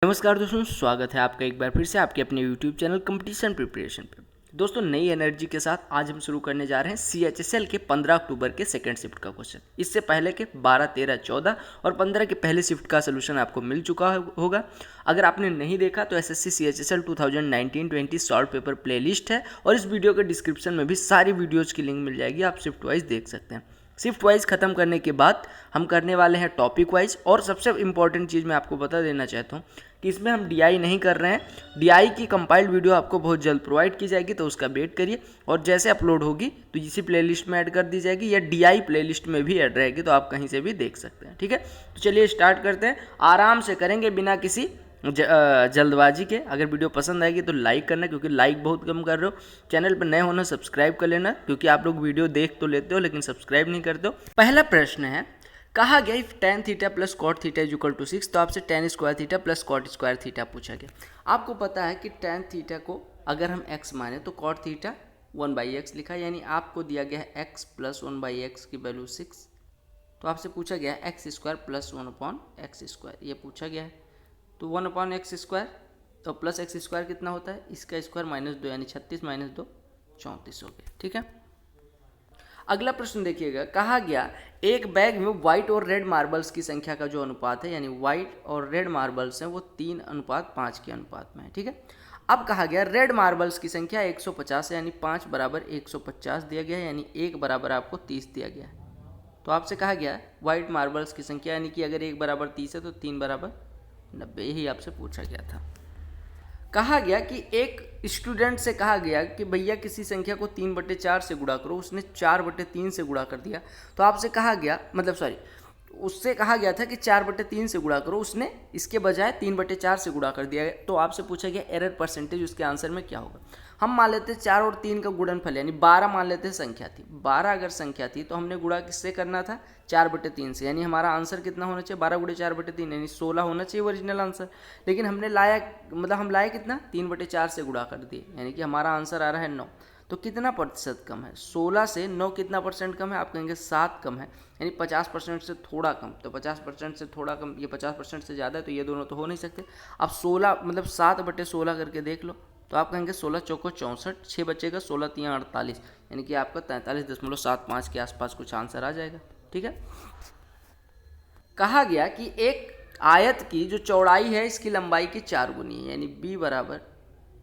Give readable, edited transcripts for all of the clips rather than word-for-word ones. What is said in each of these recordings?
नमस्कार दोस्तों, स्वागत है आपका एक बार फिर से आपके अपने YouTube चैनल कंपटीशन प्रिपरेशन पे। दोस्तों, नई एनर्जी के साथ आज हम शुरू करने जा रहे हैं CHSL के 15 अक्टूबर के सेकंड शिफ्ट का क्वेश्चन। इससे पहले के 12, 13, 14 और 15 के पहले शिफ्ट का सोल्यूशन आपको मिल चुका होगा। अगर आपने नहीं देखा तो SSC CHSL 2019-20 solve paper playlist है और इस वीडियो के डिस्क्रिप्शन में भी सारी वीडियोज़ की लिंक मिल जाएगी, आप शिफ्ट वाइज देख सकते हैं। शिफ्ट वाइज ख़त्म करने के बाद हम करने वाले हैं टॉपिक वाइज। और सबसे इम्पॉर्टेंट चीज़ मैं आपको बता देना चाहता हूँ कि इसमें हम DI नहीं कर रहे हैं। DI की कंपाइल्ड वीडियो आपको बहुत जल्द प्रोवाइड की जाएगी, तो उसका वेट करिए। और जैसे अपलोड होगी तो इसी प्लेलिस्ट में ऐड कर दी जाएगी या DI प्लेलिस्ट में भी ऐड रहेगी, तो आप कहीं से भी देख सकते हैं। ठीक है, तो चलिए स्टार्ट करते हैं। आराम से करेंगे, बिना किसी जल्दबाजी के। अगर वीडियो पसंद आएगी तो लाइक करना, क्योंकि लाइक बहुत कम कर रहे हो। चैनल पर नए होना सब्सक्राइब कर लेना, क्योंकि आप लोग वीडियो देख तो लेते हो लेकिन सब्सक्राइब नहीं करते हो। पहला प्रश्न है, कहा गया if tan theta plus cot theta is equal to 6, तो आपसे tan square theta plus cot square theta पूछा गया। आपको पता है कि tan थीटा को अगर हम x माने तो कॉट थीटा 1/x लिखा, यानी आपको दिया गया है x प्लस 1/x की वैल्यू 6। तो आपसे पूछा गया है x square plus 1/x square, ये पूछा गया है। तो 1/x स्क्वायर तो प्लस एक्स स्क्वायर कितना होता है, इसका स्क्वायर -2, यानी 36 - 2 34 हो गया। ठीक है, अगला प्रश्न देखिएगा। कहा गया एक बैग में व्हाइट और रेड मार्बल्स की संख्या का जो अनुपात है, यानी व्हाइट और रेड मार्बल्स हैं वो 3:5 के अनुपात में है। ठीक है, अब कहा गया रेड मार्बल्स की संख्या 150 है, यानी 5 बराबर 150 दिया गया है, यानी 1 बराबर आपको 30 दिया गया है। तो आपसे कहा गया व्हाइट मार्बल्स की संख्या, यानी कि अगर 1 बराबर 30 है तो 3 बराबर 90, यही आपसे पूछा गया था। कहा गया कि एक स्टूडेंट से कहा गया कि भैया किसी संख्या को 3/4 से गुणा करो, उसने 4/3 से गुणा कर दिया। तो आपसे कहा गया उससे कहा गया था कि 4/3 से गुणा करो, उसने इसके बजाय 3/4 से गुणा कर दिया। तो आपसे पूछा गया एरर परसेंटेज, उसके आंसर में क्या होगा। हम मान लेते हैं 4 और 3 का गुणनफल, यानी 12 मान लेते हैं संख्या थी। 12 अगर संख्या थी तो हमने गुणा किससे करना था, 4/3 से, यानी हमारा आंसर कितना होना चाहिए, 12 × 4/3 यानी 16 होना चाहिए ओरिजिनल आंसर। लेकिन हमने हम लाए कितना, 3/4 से गुणा कर दिए, यानी कि हमारा आंसर आ रहा है 9। तो कितना प्रतिशत कम है, 16 से 9 कितना परसेंट कम है, आप कहेंगे 7 कम है, यानी 50% से थोड़ा कम। तो 50% से थोड़ा कम, ये 50% से ज़्यादा है, तो ये दोनों तो हो नहीं सकते। अब 7/16 करके देख लो, तो आप कहेंगे 16 चौको 64, 6 बचेगा, 16 3 48, यानी कि आपका 43.75 के आसपास कुछ आंसर आ जाएगा। ठीक है, कहा गया कि एक आयत की जो चौड़ाई है इसकी लंबाई की 4 गुनी है, यानी b बराबर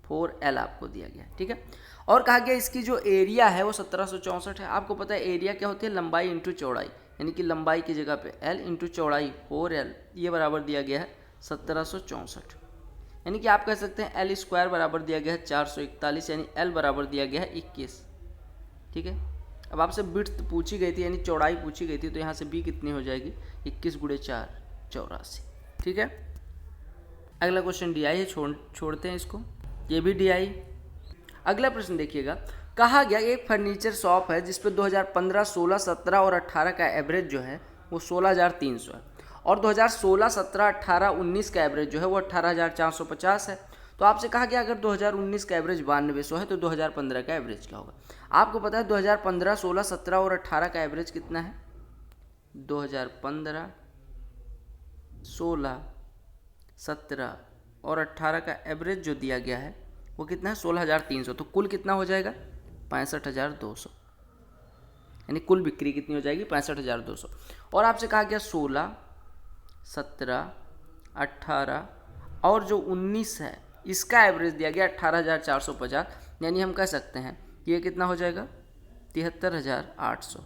4l आपको दिया गया। ठीक है, और कहा गया इसकी जो एरिया है वो 1764 है। आपको पता है एरिया क्या होती है, लंबाई इंटू चौड़ाई, यानी कि लंबाई की जगह पे l इंटू चौड़ाई 4l, ये बराबर दिया गया है 1764। यानी कि आप कह सकते हैं एल स्क्वायर बराबर दिया गया है 441, यानी एल बराबर दिया गया है 21। ठीक है, अब आपसे विड्थ पूछी गई थी, यानी चौड़ाई पूछी गई थी, तो यहाँ से बी कितनी हो जाएगी, 21 × 4 84। ठीक है, अगला क्वेश्चन DI है, छोड़ते हैं इसको, ये भी DI। अगला प्रश्न देखिएगा। कहा गया एक फर्नीचर शॉप है जिसपे 2015, 16, 17 और 18 का एवरेज जो है वो 16,300 है, और 2016, 17, 18, 19 का एवरेज जो है वो 18,450 है। तो आपसे कहा गया अगर 2019 का एवरेज 9200 है तो 2015 का एवरेज क्या होगा। आपको पता है 2015, 16, 17 और 18 का एवरेज कितना है, 2015, 16, 17 और 18 का एवरेज जो दिया गया है वो कितना है, 16,300। तो कुल कितना हो जाएगा, 65,200, यानी कुल बिक्री कितनी हो जाएगी, 65,200। और आपसे कहा गया 16, 17, 18 और जो 19 है इसका एवरेज दिया गया 18,450, यानी हम कह सकते हैं कि ये कितना हो जाएगा, 73,800।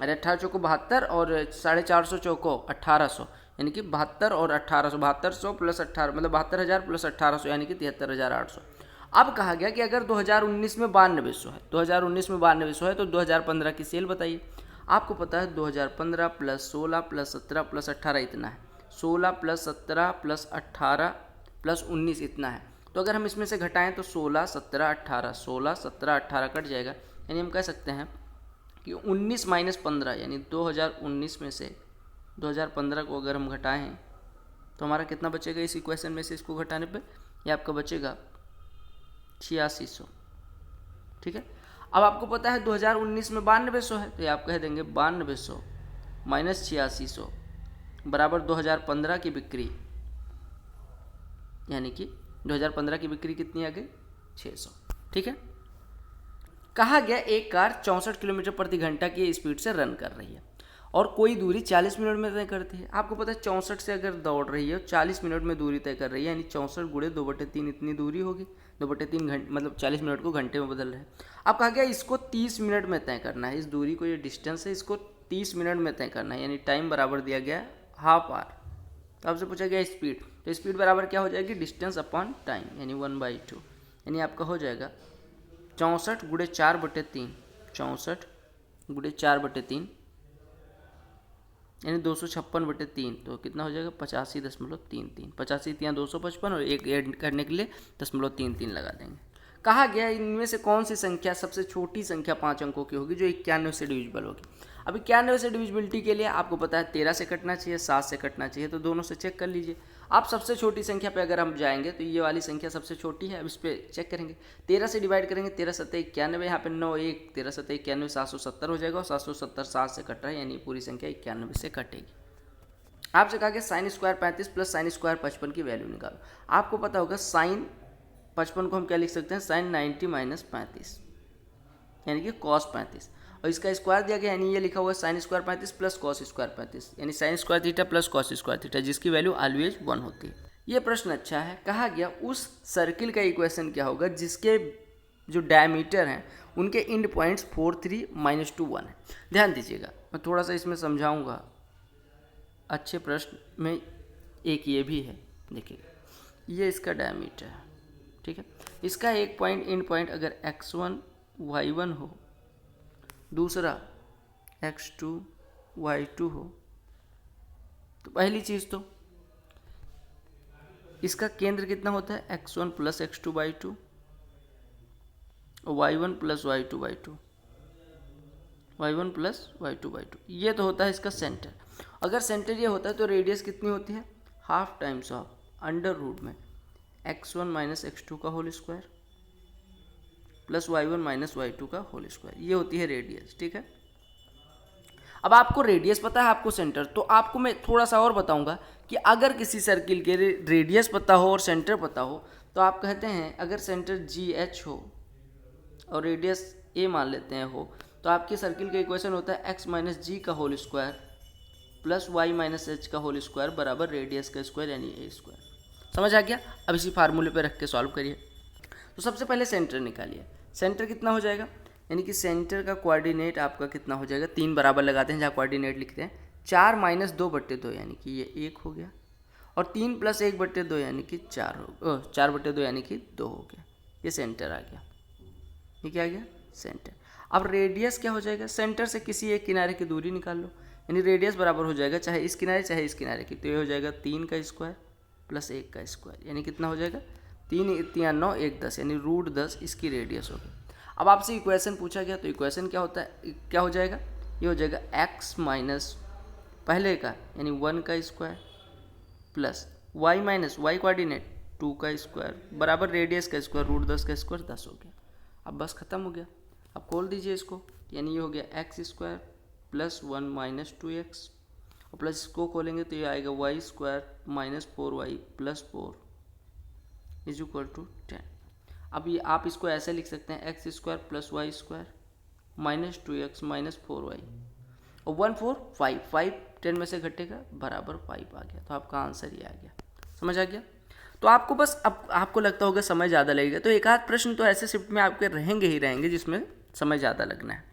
अरे 18 चौको 72 और 450 चौको 1800, यानी कि 72 और 1800, 7200 प्लस 18 मतलब 72,000 प्लस 1800, यानी कि 73,800। अब कहा गया कि अगर 2019 में 9200 है, 2019 में 9200 है तो 2015 की सेल बताइए। आपको पता है 2015 प्लस 16 प्लस 17 प्लस 18 इतना है, 16 प्लस 17 प्लस 18 प्लस 19 इतना है। तो अगर हम इसमें से घटाएं तो 16, 17, 18, 16, 17, 18 कट जाएगा, यानी हम कह सकते हैं कि 19 - 15, यानी 2019 में से 2015 को अगर हम घटाएं तो हमारा कितना बचेगा, इस इक्वेशन में से इसको घटाने पे ये आपका बचेगा 8600। ठीक है, अब आपको पता है 2019 में 9200 है, तो ये आप कह देंगे 9200 - 8600 बराबर 2015 की बिक्री यानी कि 2015 की बिक्री कितनी आ गई 600। ठीक है। कहा गया एक कार 64 किलोमीटर प्रति घंटा की स्पीड से रन कर रही है और कोई दूरी 40 मिनट में तय करती है। आपको पता है 64 से अगर दौड़ रही है और 40 मिनट में दूरी तय कर रही है, यानी 64 गुणे 2/3 इतनी दूरी होगी। 2/3 घंटे मतलब 40 मिनट को घंटे में बदल रहे हैं। अब कहा गया इसको 30 मिनट में तय करना है। इस दूरी को, ये डिस्टेंस है, इसको 30 मिनट में तय करना है, यानी टाइम बराबर दिया गया है हाफ आवर। तो आपसे पूछा गया स्पीड, तो स्पीड बराबर क्या हो जाएगी डिस्टेंस अपॉन टाइम, यानी 1/2, यानी आपका हो जाएगा 64 गुणे 4/3, 64 गुणे 4/3 यानी 256/3, तो कितना हो जाएगा 85.33। 85 255 और एक ऐड करने के लिए 0.33 लगा देंगे। कहा गया इनमें से कौन सी संख्या सबसे छोटी संख्या 5 अंकों की होगी जो 91 से डिविजिबल होगी। अब 91 से डिविजिबिलिटी के लिए आपको पता है 13 से कटना चाहिए, 7 से कटना चाहिए, तो दोनों से चेक कर लीजिए। आप सबसे छोटी संख्या पे अगर हम जाएंगे तो ये वाली संख्या सबसे छोटी है। अब इस पर चेक करेंगे, 13 से डिवाइड करेंगे, 13 7 91, यहाँ पे 9 1, 13 7 91, 770 हो जाएगा और 770 7 से कट रहा है, यानी पूरी संख्या 91 से कटेगी। आपसे कहा गया sine square 35 plus sine square 55 की वैल्यू निकालो। आपको पता होगा साइन 55 को हम क्या लिख सकते हैं, साइन 90 माइनस 35, यानी कि कॉस 35, और इसका स्क्वायर दिया गया, यानी ये लिखा हुआ है sine square 35 plus cos square 35, यानी sine square theta plus cos square theta, जिसकी वैल्यू ऑलवेज 1 होती है। ये प्रश्न अच्छा है। कहा गया उस सर्किल का इक्वेशन क्या होगा जिसके जो डायमीटर हैं उनके इंड पॉइंट्स 4 3 -2 1 है। ध्यान दीजिएगा, मैं थोड़ा सा इसमें समझाऊंगा। अच्छे प्रश्न में एक ये भी है, देखिए ये इसका डायमीटर है, ठीक है। इसका एक पॉइंट इंड पॉइंट अगर x1 y1 हो, दूसरा x2 y2 हो, तो पहली चीज़ तो इसका केंद्र कितना होता है x1 प्लस x2 y2 और y1 plus y2 y2, y1 plus y2 y2, ये तो होता है इसका सेंटर। अगर सेंटर ये होता है तो रेडियस कितनी होती है, half times of under root में x1 माइनस x2 का whole square plus y1 minus y2 का होल स्क्वायर, ये होती है रेडियस। ठीक है। अब आपको रेडियस पता है, आपको सेंटर, तो आपको मैं थोड़ा सा और बताऊंगा कि अगर किसी सर्किल के रेडियस पता हो और सेंटर पता हो तो आप कहते हैं अगर सेंटर GH हो और रेडियस A मान लेते हैं हो, तो आपके सर्किल का इक्वेशन होता है x माइनस जी का whole square plus y minus H का होल स्क्वायर बराबर रेडियस का स्क्वायर यानी a स्क्वायर। समझ आ गया। अब इसी फार्मूले पे रख के सॉल्व करिए। तो सबसे पहले सेंटर निकालिए। सेंटर कितना हो जाएगा, यानी कि सेंटर का कोऑर्डिनेट आपका कितना हो जाएगा, 3 बराबर लगाते हैं जहाँ कोऑर्डिनेट लिखते हैं, 4 माइनस 2/2 यानी कि ये 1 हो गया, और 3 प्लस 1/2 यानी कि 4 हो, 4/2 यानी कि 2 हो गया। ये सेंटर आ गया। ये क्या आ गया, सेंटर। अब रेडियस क्या हो जाएगा, सेंटर से किसी एक किनारे की दूरी निकाल लो, यानी रेडियस बराबर हो जाएगा चाहे इस किनारे चाहे इस किनारे की, तो ये हो जाएगा 3 का स्क्वायर प्लस 1 का स्क्वायर, यानी कितना हो जाएगा 3 3 9 1 10, यानी √10 इसकी रेडियस होगी। अब आपसे इक्वेशन पूछा गया तो इक्वेशन क्या होता है, क्या हो जाएगा, ये हो जाएगा x माइनस पहले का यानी 1 का square plus y minus y coordinate 2 का स्क्वायर बराबर रेडियस का स्क्वायर √10 का स्क्वायर 10 हो गया। अब बस खत्म हो गया। अब खोल दीजिए इसको, यानी ये हो गया x square plus 1 minus 2x, और प्लस इसको खोलेंगे तो ये आएगा y square minus 4y plus 4 is equal to 10। अब ये आप इसको ऐसे लिख सकते हैं x square plus y square minus 2x minus 4y, और 1 4 5 5 10 में से घटेगा बराबर 5 आ गया। तो आपका आंसर ये आ गया। समझ आ गया। तो आपको बस, अब आपको लगता होगा समय ज़्यादा लगेगा, तो एक आध प्रश्न तो ऐसे शिफ्ट में आपके रहेंगे ही रहेंगे जिसमें समय ज़्यादा लगना है।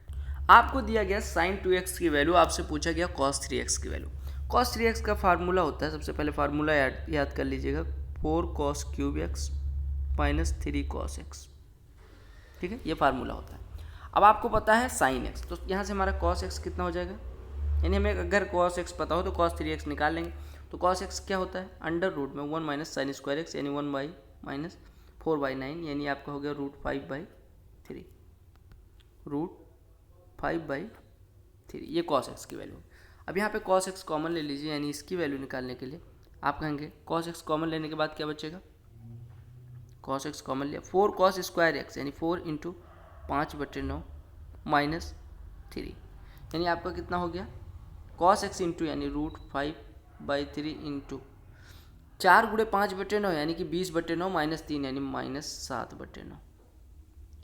आपको दिया गया साइन 2x की वैल्यू, आपसे पूछा गया cos 3x की वैल्यू। cos 3x का फार्मूला होता है, सबसे पहले फार्मूला याद कर लीजिएगा, 4 cos cube x minus 3 cos x। ठीक है, ये फार्मूला होता है। अब आपको पता है साइन x, तो यहाँ से हमारा cos x कितना हो जाएगा, यानी हमें अगर cos x पता हो तो cos 3x निकाल लेंगे। तो cos x क्या होता है, अंडर रूट में 1 माइनस साइन स्क्वायर x, यानी 1 बाई माइनस 4/9, यानी आपका हो गया √5/3, √5/3, ये cos x की वैल्यू। अब यहाँ पे cos x कॉमन ले लीजिए, यानी इसकी वैल्यू निकालने के लिए आप कहेंगे cos x कॉमन लेने के बाद क्या बचेगा, cos x कॉमन लिया, 4 cos स्क्वायर x यानी 4 इंटू 5/9 माइनस 3, यानी आपका कितना हो गया cos x इंटू यानी √5/3 इंटू 4 गुणे 5/9 यानी कि 20/9 -3 यानी -7/9।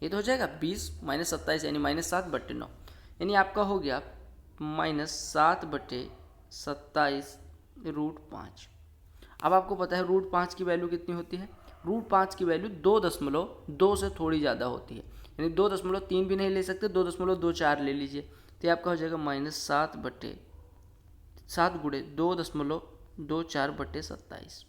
ये तो हो जाएगा 20 - 27 यानी -7/9, यानी आपका हो गया -7/27√5। अब आपको पता है √5 की वैल्यू कितनी होती है? √5 की वैल्यू 2.2 से थोड़ी ज़्यादा होती है, यानी 2.3 भी नहीं ले सकते, 2.24 ले लीजिए। तो ये आपका हो जाएगा -7 गुणे 2.24/27।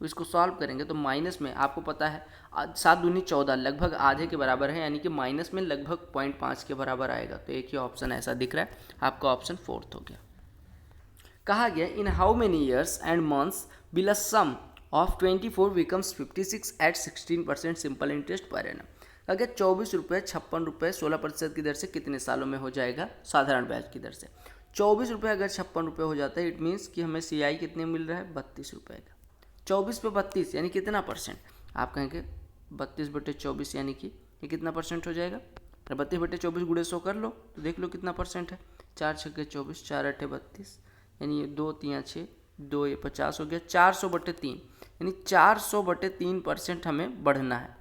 इसको सॉल्व करेंगे तो माइनस में आपको पता है 7 दूनी 14 लगभग आधे के बराबर है, यानी कि माइनस में लगभग 0.5 के बराबर आएगा। तो एक ही ऑप्शन ऐसा दिख रहा है, आपका ऑप्शन 4 हो गया। कहा गया in how many years and months will a sum of 24 becomes 56 at 16% simple interest per annum. कहा गया 24 रुपये 56 रुपये 16% की दर से कितने सालों में हो जाएगा साधारण ब्याज की दर से। 24 रुपये अगर 56 रुपये हो जाता है, इट मीन्स कि हमें CI कितने मिल रहा है 32 रुपये का। 24 पे 32 यानी कितना परसेंट? आप कहेंगे 32/24 यानी कि ये कितना परसेंट हो जाएगा? 32/24 गुणे 100 कर लो तो देख लो कितना परसेंट है। 4 छक्के 24, 4 अट्ठे 32, यानी ये 2 3 6, 2 ये 50 हो गया। 400/3 यानी 400/3% हमें बढ़ना है,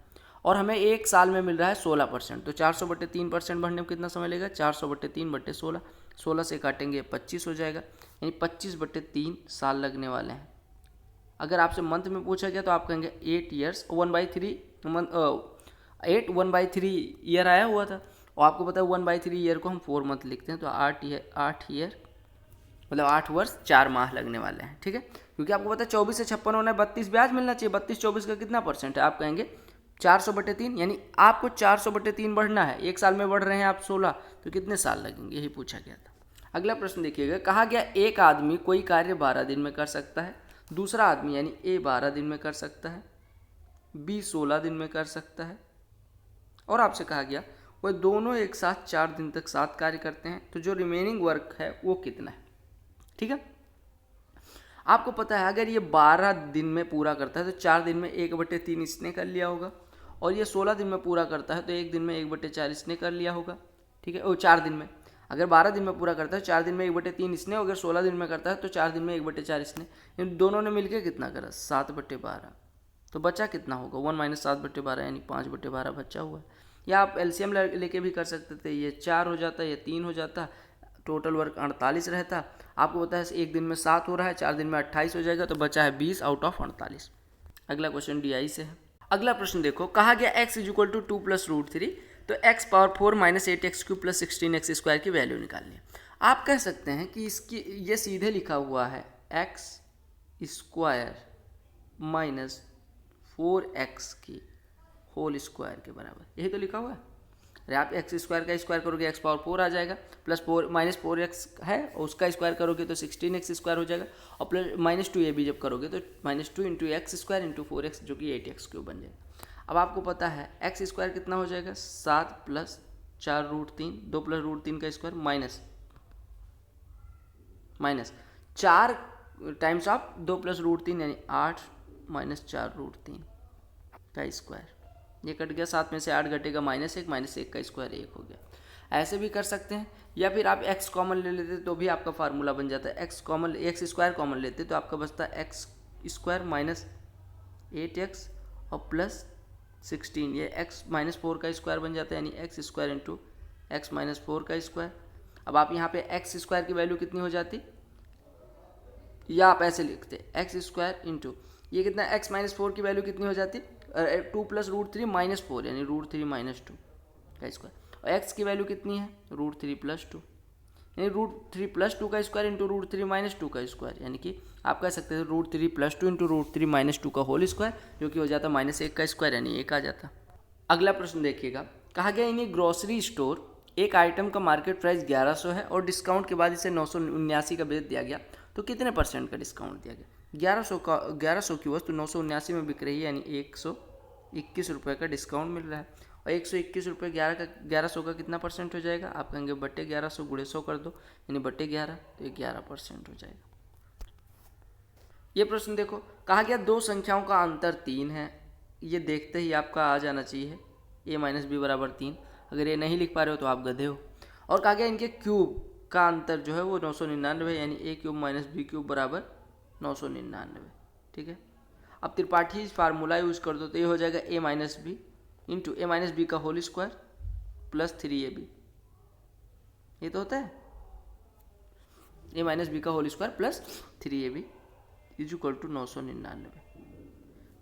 और हमें एक साल में मिल रहा है 16%। तो 400/3% बढ़ने में कितना समय लगेगा? 400/3/16, 16 से काटेंगे 25 हो जाएगा, यानी 25/3 साल लगने वाले हैं। अगर आपसे मंथ में पूछा गया तो आप कहेंगे 8 ईयर्स 1/3 मंथ 8 1/3 ईयर आया हुआ था, और आपको पता है 1/3 ईयर को हम 4 मंथ लिखते हैं, तो 8 ईयर मतलब 8 वर्ष 4 माह लगने वाले हैं। ठीक है, क्योंकि आपको पता है 24 से 56 होना है, 32 ब्याज मिलना चाहिए। 32/24 का कितना परसेंट है? आप कहेंगे 400/3, यानी आपको 400/3 बढ़ना है। एक साल में बढ़ रहे हैं आप 16, तो कितने साल लगेंगे, यही पूछा गया था। अगला प्रश्न देखिएगा, कहा गया एक आदमी कोई कार्य 12 दिन में कर सकता है, दूसरा आदमी यानी A 12 दिन में कर सकता है, B 16 दिन में कर सकता है, और आपसे कहा गया वह दोनों एक साथ 4 दिन तक साथ कार्य करते हैं, तो जो रिमेनिंग वर्क है वो कितना है? ठीक है, आपको पता है अगर ये 12 दिन में पूरा करता है तो 4 दिन में 1/3 इसने कर लिया होगा, और ये 16 दिन में पूरा करता है तो 1 दिन में 1/4 इसने कर लिया होगा। ठीक है, वो 4 दिन में, अगर 12 दिन में पूरा करता है 4 दिन में 1/3 इसने, अगर 16 दिन में करता है तो 4 दिन में 1/4 इसने, इन दोनों ने मिलकर कितना करा? 7/12। तो बचा कितना होगा? 1 - 7/12 यानी 5/12 बचा हुआ है। या आप LCM लेके भी कर सकते थे, ये 4 हो जाता, ये 3 हो जाता, टोटल वर्क 48 रहता। आपको पता है एक दिन में 7 हो रहा है, 4 दिन में 28 हो जाएगा, तो बचा है 20 आउट ऑफ 48। अगला क्वेश्चन DI से है। अगला प्रश्न देखो, कहा गया x = 2 + √3, तो x पावर 4 - 8x³ + 16x² की वैल्यू निकालनी है। आप कह सकते हैं कि इसकी ये सीधे लिखा हुआ है x² - 4x की होल स्क्वायर के बराबर, यही तो लिखा हुआ है। अरे आप x² का स्क्वायर करोगे x पावर 4 आ जाएगा, प्लस 4 -4x है उसका स्क्वायर करोगे तो 16x² हो जाएगा, और प्लस -2 ये भी जब करोगे तो -2 × x² × 4x जो कि 8x³ बन जाएगा। अब आपको पता है x² कितना हो जाएगा? 7 + 4√3, 2 + √3 का स्क्वायर माइनस 4 टाइम्स ऑफ 2 + √3 यानी 8 - 4√3 का स्क्वायर। ये कट गया, 7 में से 8 घटेगा -1, -1 का स्क्वायर 1 हो गया। ऐसे भी कर सकते हैं, या फिर आप x कॉमन ले लेते तो भी आपका फार्मूला बन जाता है। x कॉमन लेते तो आपका बचता है x² - 8x और प्लस 16, ये x - 4 का स्क्वायर बन जाता है, यानी x² × x - 4 का स्क्वायर। अब आप यहाँ पे x² की वैल्यू कितनी हो जाती, या आप ऐसे लिखते x² × ये कितना x - 4 की वैल्यू कितनी हो जाती? 2 + √3 - 4 यानी √3 - 2 का स्क्वायर, और x की वैल्यू कितनी है? √3 + 2 यानी √3 + 2 का स्क्वायर × √3 - 2 का स्क्वायर, यानी कि आप कह सकते हैं √3 + 2 × √3 - 2 का होल स्क्वायर, जो कि हो जाता -1 का स्क्वायर, यानी 1 आ जाता। अगला प्रश्न देखिएगा, कहा गया इन ग्रोसरी स्टोर एक आइटम का मार्केट प्राइस 1100 है और डिस्काउंट के बाद इसे 979 का बेच दिया गया, तो कितने % का डिस्काउंट दिया गया? 1100 की वस्तु 979 में बिक रही है, यानी 121 रुपये का डिस्काउंट मिल रहा है, और 121 रुपये 1100 का कितना % हो जाएगा? आप कहेंगे बटे 1100 गुणे 100 कर दो, यानी बटे 11, तो 11% हो जाएगा। ये प्रश्न देखो, कहा गया दो संख्याओं का अंतर 3 है, ये देखते ही आपका आ जाना चाहिए a - b = 3। अगर ये नहीं लिख पा रहे हो तो आप गधे हो। और कहा गया इनके क्यूब का अंतर जो है वो 999 है, यानी a³ - b³ = 999। ठीक है। अब त्रिपाठी फार्मूला यूज़ कर दो तो ये हो जाएगा a minus B into A minus B का होल स्क्वायर प्लस 3ab, ये तो होता है a माइनस बी का whole square plus 3ab is equal to 999।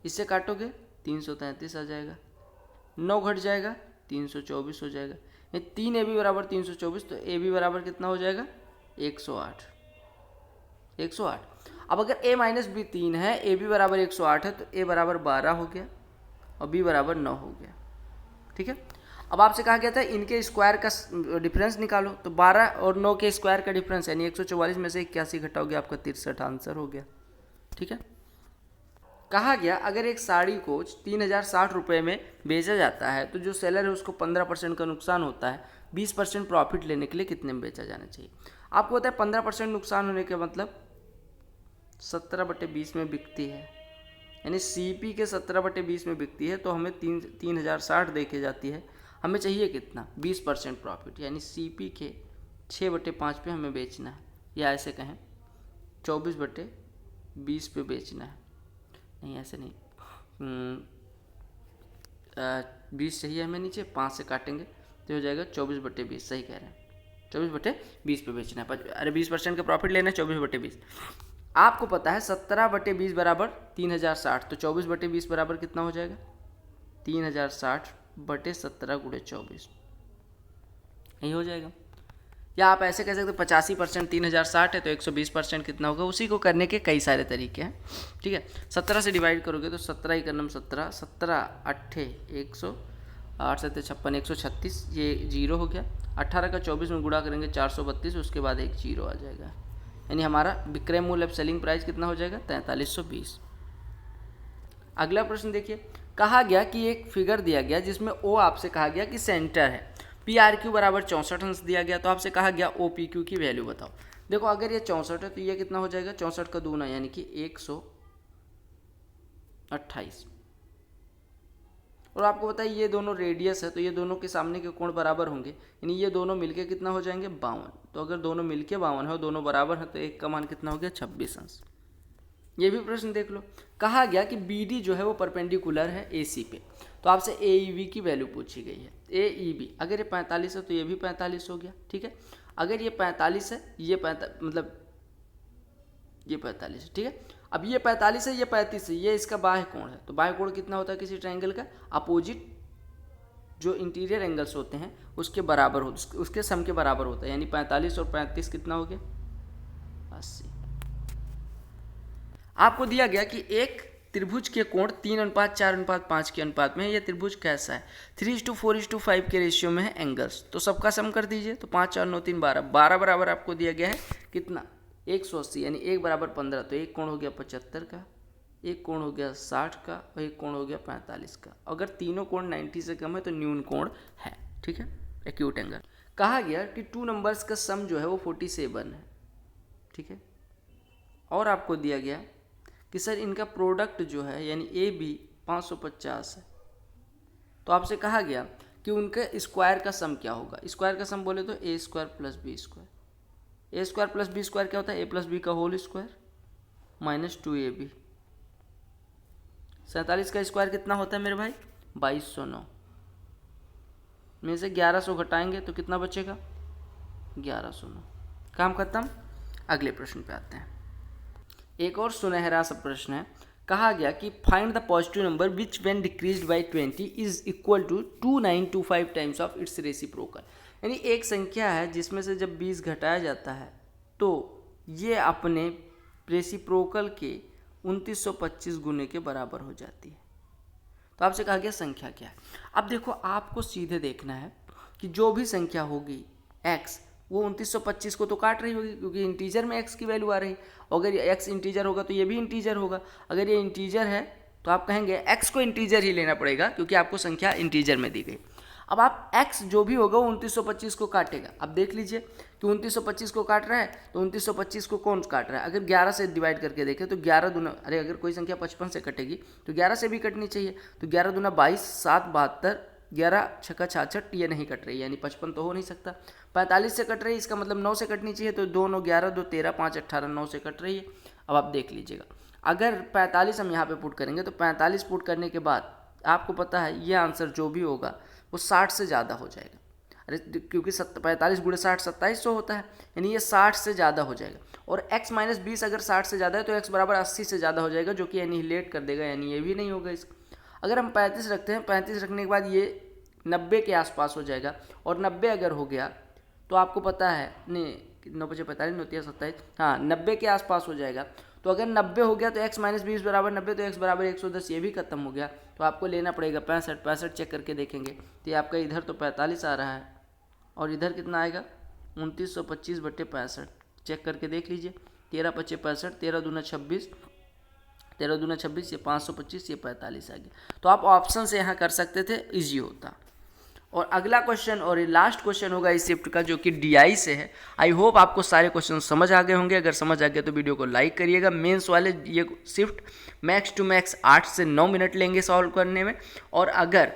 इससे काटोगे 333 आ जाएगा, 9 घट जाएगा 324 हो जाएगा। ये 3ab बराबर 324, तो ab बराबर कितना हो जाएगा 108। 108। अब अगर a माइनस बी 3 है, ab बराबर 108 है, तो a बराबर 12 हो गया और b बराबर 9 हो गया। ठीक है। अब आपसे कहा गया था इनके स्क्वायर का डिफरेंस निकालो, तो 12 और 9 के स्क्वायर का डिफरेंस यानी 144 में से 81 घटाओगे आपका 63 आंसर हो गया। ठीक है। कहा गया अगर एक साड़ी को 3060 रुपये में बेचा जाता है तो जो सेलर है उसको 15% का नुकसान होता है, 20% प्रॉफिट लेने के लिए कितने में बेचा जाना चाहिए। आपको पता है 15% नुकसान होने का मतलब 17/20 में बिकती है, यानी CP के 17/20 में बिकती है, तो हमें 3060 देके जाती है, हमें चाहिए कितना 20% प्रॉफिट, यानी CP के 6/5 पे हमें बेचना है, या ऐसे कहें 24/20 पे बेचना है। नहीं ऐसे नहीं, 20 चाहिए हमें नीचे, 5 से काटेंगे तो हो जाएगा 24/20, सही कह रहे हैं 24/20 पे बेचना है। अरे 20% का प्रॉफिट लेना है 24/20। आपको पता है 17/20 बराबर 3060, तो 24/20 बराबर कितना हो जाएगा 3060/17 × 24, यही हो जाएगा। या आप ऐसे कह सकते हो 85% 3060 है तो 120% कितना होगा, उसी को करने के कई सारे तरीके हैं। ठीक है। 17 से डिवाइड करोगे तो 17 ही करना 17, 17 8 100, 8 7 56 136, ये 0 हो गया। 18 का 24 में गुणा करेंगे 432, उसके बाद एक 0 आ जाएगा, यानी हमारा विक्रय मूल्य सेलिंग प्राइस कितना हो जाएगा 4320। अगला प्रश्न देखिए, कहा गया कि एक फिगर दिया गया जिसमें O आपसे कहा गया कि सेंटर है, PRQ बराबर 64 अंश दिया गया, तो आपसे कहा गया OPQ की वैल्यू बताओ। देखो अगर ये 64 है तो ये कितना हो जाएगा 64 का दूना यानी कि 128, और आपको पता है ये दोनों रेडियस है तो ये दोनों के सामने के कोण बराबर होंगे, यानी ये दोनों मिलके कितना हो जाएंगे 52। तो अगर दोनों मिलके 52 है और दोनों बराबर है तो एक का मान कितना हो गया 26 अंश। ये भी प्रश्न देख लो, कहा गया कि BD जो है वो परपेंडिकुलर है AC पे, तो आपसे AEB की वैल्यू पूछी गई है। AEB अगर ये 45 है तो ये भी 45 हो गया। ठीक है। अगर ये 45 है, ये 45 है। ठीक है। अब ये 45 है, ये 35 है, ये इसका बाह्य कोण है, तो बाह्य कोण कितना होता है किसी ट्रायंगल का, अपोजिट जो इंटीरियर एंगल्स होते हैं उसके बराबर होता है, उसके सम के बराबर होता है, यानी 45 और 35 कितना हो गया 80। आपको दिया गया कि एक त्रिभुज के कोण 3:4:5 के अनुपात में है, यह त्रिभुज कैसा है 3:4:5 के रेशियो में है एंगल्स, तो सबका सम कर दीजिए, तो 5 4 9 3 12 12 बराबर आपको दिया गया है कितना 180, यानी 1 बराबर 15, तो एक कोण हो गया 75 का, एक कोण हो गया 60 का और एक कोण हो गया 45 का। अगर तीनों कोण 90 से कम है तो न्यून कोण है। ठीक है, एक्यूट एंगल। कहा गया कि 2 नंबर्स का सम जो है वो 47 है। ठीक है। और आपको दिया गया कि सर इनका प्रोडक्ट जो है यानी AB 550 है, तो आपसे कहा गया कि उनके स्क्वायर का सम क्या होगा। स्क्वायर का सम बोले तो A² + B²। A² + B² क्या होता है A + B का होल स्क्वायर माइनस 2AB। 47 का स्क्वायर कितना होता है मेरे भाई 2209, में से 1100 घटाएंगे तो कितना बचेगा 1109। काम खत्म। अगले प्रश्न पे आते हैं। एक और सुनहरा सा प्रश्न है, कहा गया कि find the positive number which when decreased by 20 is equal to 2925 times of its reciprocal. यानी एक संख्या है जिसमें से जब 20 घटाया जाता है तो ये अपने रेसिप्रोकल के 2925 गुने के बराबर हो जाती है। तो आपसे कहा गया संख्या क्या है। अब देखो आपको सीधे देखना है कि जो भी संख्या होगी x वो 2925 को तो काट रही होगी, क्योंकि इंटीजर में x की वैल्यू आ रही। अगर x इंटीजर होगा तो ये भी इंटीजर होगा। अगर ये इंटीजर है तो आप कहेंगे x को इंटीजर ही लेना पड़ेगा, क्योंकि आपको संख्या इंटीजर में दी गई। अब आप x जो भी होगा वो 2925 को काटेगा। अब देख लीजिए कि 2925 को काट रहा है तो 2925 को कौन काट रहा है। अगर 11 से डिवाइड करके देखें तो 11 दूना, अरे अगर कोई संख्या 55 से कटेगी तो 11 से भी कटनी चाहिए, तो 11 दूना 22, 7 72, 11 छक्का 66, ये नहीं कट रही, यानी 55 तो हो नहीं सकता। 45 से कट रही है, इसका मतलब 9 से कटनी चाहिए, तो 2 9 11, 2 13, 5 18, 9 से कट रही है। अब आप देख लीजिएगा, अगर 45 हम यहाँ पे पुट करेंगे तो 45 पुट करने के बाद आपको पता है ये आंसर जो भी होगा वो 60 से ज़्यादा हो जाएगा। अरे क्योंकि 45 गुणे 60 2700 होता है, यानी ये 60 से ज़्यादा हो जाएगा। और x माइनस 20 अगर 60 से ज़्यादा है तो x बराबर 80 से ज़्यादा हो जाएगा, जो कि एनिहिलेट कर देगा, यानी ये भी नहीं होगा इसका। अगर हम 35 रखते हैं, 35 रखने के बाद ये 90 के आसपास हो जाएगा, और 90 अगर हो गया तो आपको पता है नहीं 9 5 45 9 3 27, हाँ 90 के आसपास हो जाएगा। तो अगर 90 हो गया तो x माइनस 20 बराबर 90, तो x बराबर 110, ये भी खत्म हो गया। तो आपको लेना पड़ेगा 65 चेक करके देखेंगे तो ये आपका इधर तो 45 आ रहा है और इधर कितना आएगा 2925/65, चेक करके देख लीजिए। 13 5 65, 13 दूना 26, 13 दूना 26, ये 525, ये 45 आ गया। तो आप ऑप्शन से यहाँ कर सकते थे, इजी होता। और अगला क्वेश्चन और ये लास्ट क्वेश्चन होगा इस शिफ्ट का, जो कि DI से है। आई होप आपको सारे क्वेश्चन समझ आ गए होंगे। अगर समझ आ गया तो वीडियो को लाइक करिएगा। मेंस वाले ये शिफ्ट मैक्स टू मैक्स 8 से 9 मिनट लेंगे सॉल्व करने में। और अगर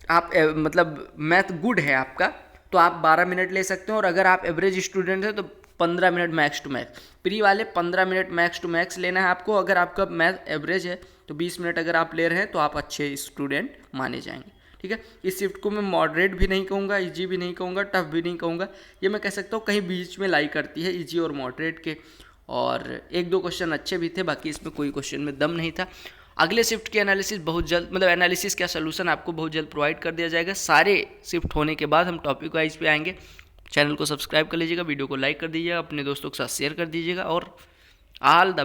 आप मतलब मैथ गुड है आपका तो आप 12 मिनट ले सकते हो, और अगर आप एवरेज स्टूडेंट हैं तो 15 minute max to max. Pre वाले 15 मिनट मैक्स टू मैक्स लेना है आपको। अगर आपका मैथ एवरेज है तो 20 मिनट अगर आप ले रहे हैं तो आप अच्छे स्टूडेंट माने जाएंगे। ठीक है, इस शिफ्ट को मैं मॉडरेट भी नहीं कहूँगा, इजी भी नहीं कहूँगा, टफ भी नहीं कहूँगा, ये मैं कह सकता हूँ कहीं बीच में लाई करती है इजी और मॉडरेट के। और 1-2 क्वेश्चन अच्छे भी थे, बाकी इसमें कोई क्वेश्चन में दम नहीं था। अगले शिफ्ट की एनालिसिस बहुत जल्द, मतलब एनालिसिस का सोल्यूशन आपको बहुत जल्द प्रोवाइड कर दिया जाएगा। सारे शिफ्ट होने के बाद हम टॉपिक वाइज पे आएंगे। चैनल को सब्सक्राइब कर लीजिएगा, वीडियो को लाइक कर दीजिएगा, अपने दोस्तों के साथ शेयर कर दीजिएगा, और ऑल द